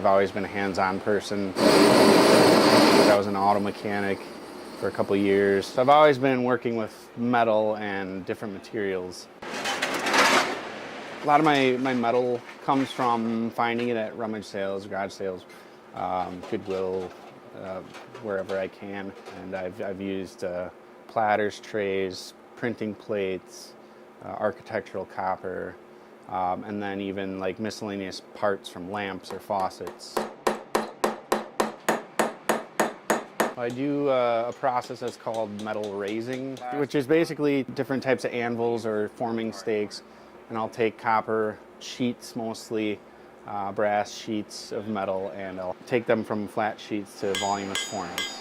I've always been a hands-on person. I was an auto mechanic for a couple years. So I've always been working with metal and different materials. A lot of my metal comes from finding it at rummage sales, garage sales, Goodwill, wherever I can. And I've used platters, trays, printing plates, architectural copper, and then even like miscellaneous parts from lamps or faucets. I do a process that's called metal raising, which is basically different types of anvils or forming stakes. And I'll take copper sheets, mostly brass sheets of metal, and I'll take them from flat sheets to voluminous forms.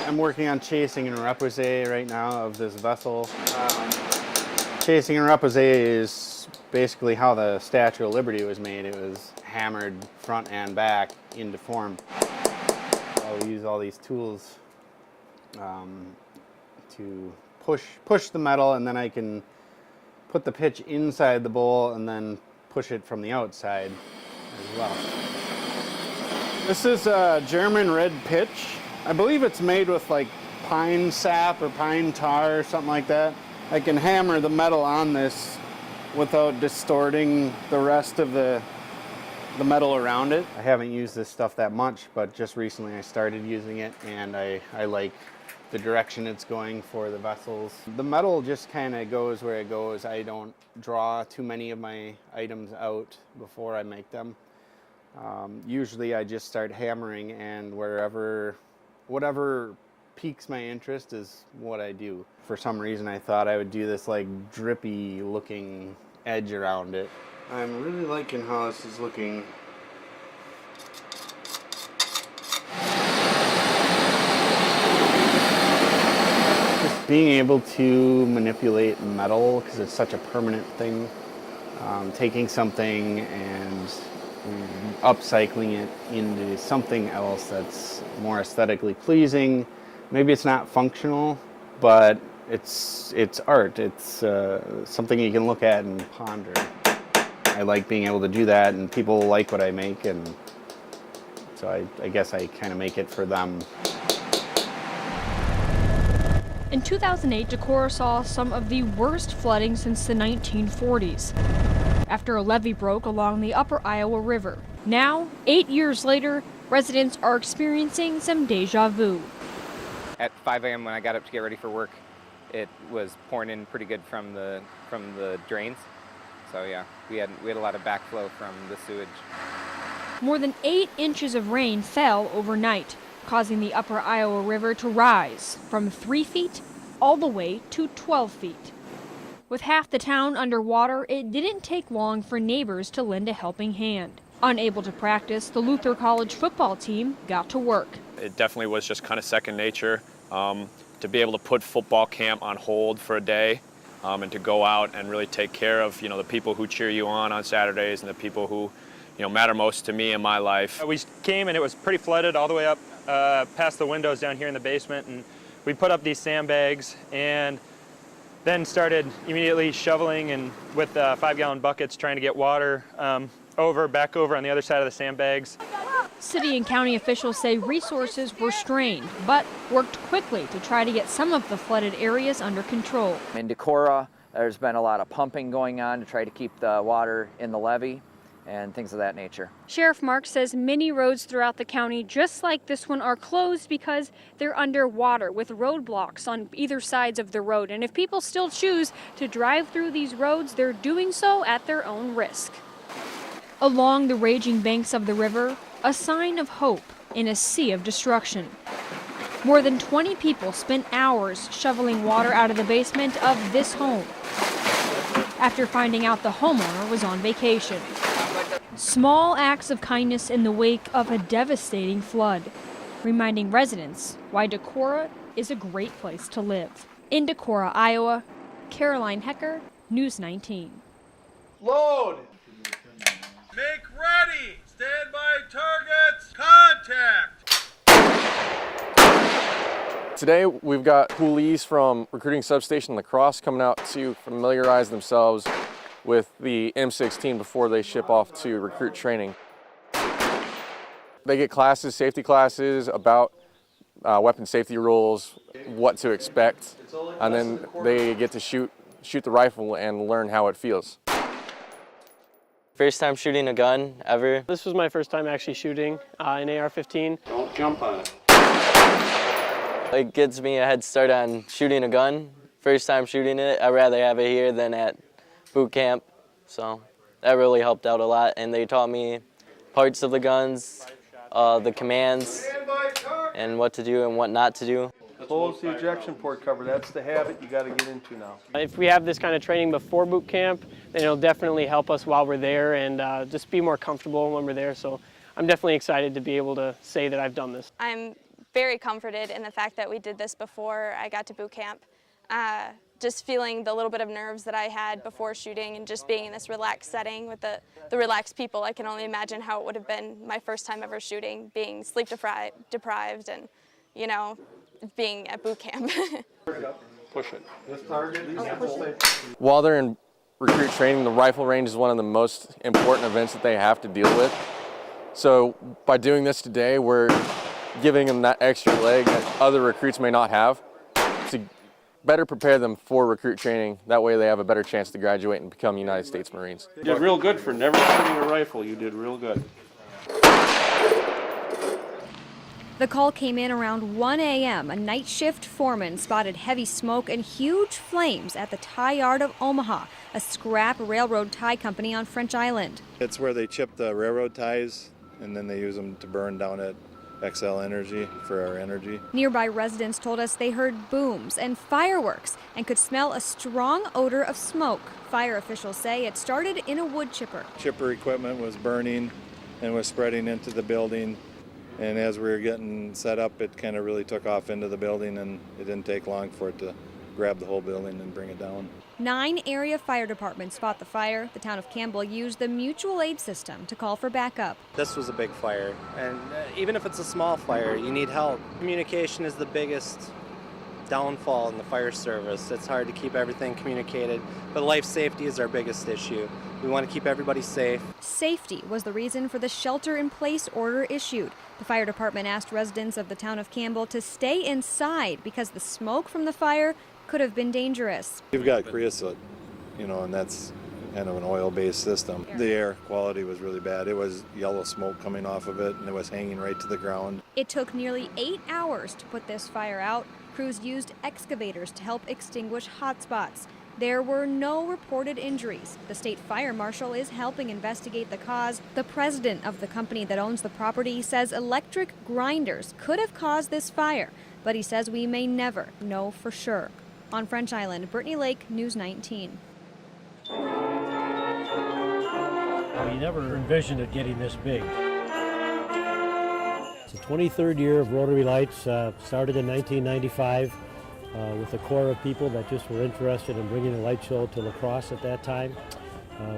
I'm working on chasing and repoussé right now of this vessel. Chasing and repoussé is basically how the Statue of Liberty was made. It was hammered front and back into form. I'll use all these tools to push the metal, and then I can put the pitch inside the bowl and then push it from the outside as well. This is a German red pitch. I believe it's made with like pine sap or pine tar or something like that. I can hammer the metal on this without distorting the rest of the metal around it. I haven't used this stuff that much, but just recently I started using it, and I like the direction it's going for the vessels. The metal just kind of goes where it goes. I don't draw too many of my items out before I make them. Usually I just start hammering, and whatever piques my interest is what I do. For some reason I thought I would do this like drippy looking edge around it. I'm really liking how this is looking. Just being able to manipulate metal, because it's such a permanent thing, taking something and upcycling it into something else that's more aesthetically pleasing. Maybe it's not functional, but it's art. It's something you can look at and ponder. I like being able to do that, and people like what I make, and so I guess I kind of make it for them. In 2008, Decorah saw some of the worst flooding since the 1940s, after a levee broke along the upper Iowa River. Now, 8 years later, residents are experiencing some deja vu. At 5 a.m. when I got up to get ready for work, it was pouring in pretty good from the drains. So yeah, we had a lot of backflow from the sewage. More than 8 inches of rain fell overnight, causing the upper Iowa River to rise from 3 feet all the way to 12 feet. With half the town underwater, it didn't take long for neighbors to lend a helping hand. Unable to practice, the Luther College football team got to work. It definitely was just kind of second nature to be able to put football camp on hold for a day. And to go out and really take care of, the people who cheer you on Saturdays, and the people who, matter most to me in my life. We came and it was pretty flooded all the way up past the windows down here in the basement, and we put up these sandbags and then started immediately shoveling and with 5-gallon buckets trying to get water back over on the other side of the sandbags. City and county officials say resources were strained, but worked quickly to try to get some of the flooded areas under control. In Decorah, there's been a lot of pumping going on to try to keep the water in the levee and things of that nature. Sheriff Mark says many roads throughout the county, just like this one, are closed because they're underwater with roadblocks on either sides of the road. And if people still choose to drive through these roads, they're doing so at their own risk. Along the raging banks of the river, a sign of hope in a sea of destruction. More than 20 people spent hours shoveling water out of the basement of this home after finding out the homeowner was on vacation. Small acts of kindness in the wake of a devastating flood, reminding residents why Decorah is a great place to live. In Decorah, Iowa, Caroline Hecker, News 19. Load! Make ready! Stand by targets! Contact! Today we've got coolies from recruiting substation La Crosse coming out to familiarize themselves with the M16 before they ship off to recruit training. They get classes, safety classes about weapon safety rules, what to expect, and then they get to shoot the rifle and learn how it feels. First time shooting a gun ever. This was my first time actually shooting an AR-15. Don't jump on it. It gives me a head start on shooting a gun. First time shooting it, I'd rather have it here than at boot camp. So that really helped out a lot, and they taught me parts of the guns, the commands, and what to do and what not to do. Close the ejection port cover. That's the habit you got to get into now. If we have this kind of training before boot camp, then it'll definitely help us while we're there and just be more comfortable when we're there. So I'm definitely excited to be able to say that I've done this. I'm very comforted in the fact that we did this before I got to boot camp. Just feeling the little bit of nerves that I had before shooting and just being in this relaxed setting with the relaxed people. I can only imagine how it would have been my first time ever shooting, being sleep deprived and, you know, being at boot camp. Push it. This target. While they're in recruit training, the rifle range is one of the most important events that they have to deal with. So by doing this today, we're giving them that extra leg that other recruits may not have to better prepare them for recruit training. That way they have a better chance to graduate and become United States Marines. You did real good for never shooting a rifle. You did real good. The call came in around 1 a.m. A night shift foreman spotted heavy smoke and huge flames at the tie yard of Omaha, a scrap railroad tie company on French Island. It's where they chip the railroad ties and then they use them to burn down at XL Energy for our energy. Nearby residents told us they heard booms and fireworks and could smell a strong odor of smoke. Fire officials say it started in a wood chipper. Chipper equipment was burning and was spreading into the building. And as we were getting set up, it kind of really took off into the building, and it didn't take long for it to grab the whole building and bring it down. 9 area fire departments fought the fire. The town of Campbell used the mutual aid system to call for backup. This was a big fire, and even if it's a small fire, you need help. Communication is the biggest downfall in the fire service. It's hard to keep everything communicated, but life safety is our biggest issue. We want to keep everybody safe. Safety was the reason for the shelter-in-place order issued. The fire department asked residents of the town of Campbell to stay inside because the smoke from the fire could have been dangerous. We've got creosote, you know, and that's kind of an oil-based system. The air quality was really bad. It was yellow smoke coming off of it, and it was hanging right to the ground. It took nearly 8 hours to put this fire out. Crews used excavators to help extinguish hot spots. There were no reported injuries. The state fire marshal is helping investigate the cause. The president of the company that owns the property says electric grinders could have caused this fire, but he says we may never know for sure. On French Island, Brittany Lake, News 19. We never envisioned it getting this big. It's the 23rd year of Rotary Lights, started in 1995 with a core of people that just were interested in bringing a light show to La Crosse at that time.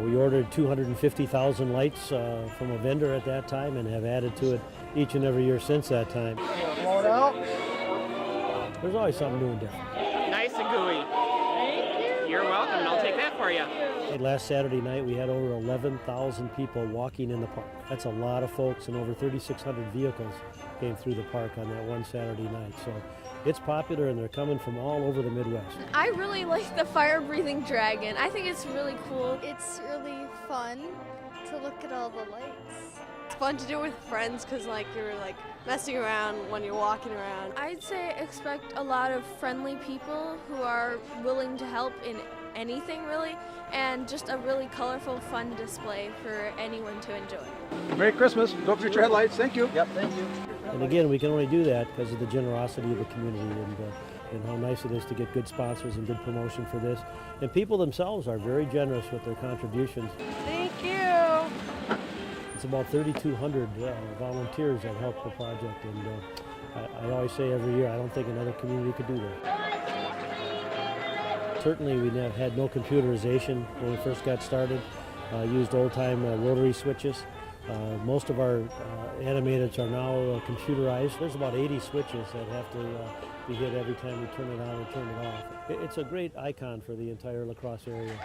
We ordered 250,000 lights from a vendor at that time and have added to it each and every year since that time. Blow it out. There's always something new and different. Nice and gooey. Thank you. You're welcome, and I'll take that for you. Last Saturday night, we had over 11,000 people walking in the park. That's a lot of folks, and over 3,600 vehicles came through the park on that one Saturday night. So it's popular, and they're coming from all over the Midwest. I really like the fire-breathing dragon. I think it's really cool. It's really fun to look at all the lights. It's fun to do with friends because you're messing around when you're walking around. I'd say expect a lot of friendly people who are willing to help in anything really, and just a really colorful, fun display for anyone to enjoy. Merry Christmas. Don't forget your headlights. Thank you. Yep, thank you. And again, we can only do that because of the generosity of the community and how nice it is to get good sponsors and good promotion for this. And people themselves are very generous with their contributions. Thank you. It's about 3,200 volunteers that help the project, and I always say every year, I don't think another community could do that. Certainly we had no computerization when we first got started. Used old-time rotary switches. Most of our animators are now computerized. There's about 80 switches that have to be hit every time we turn it on or turn it off. It's a great icon for the entire La Crosse area.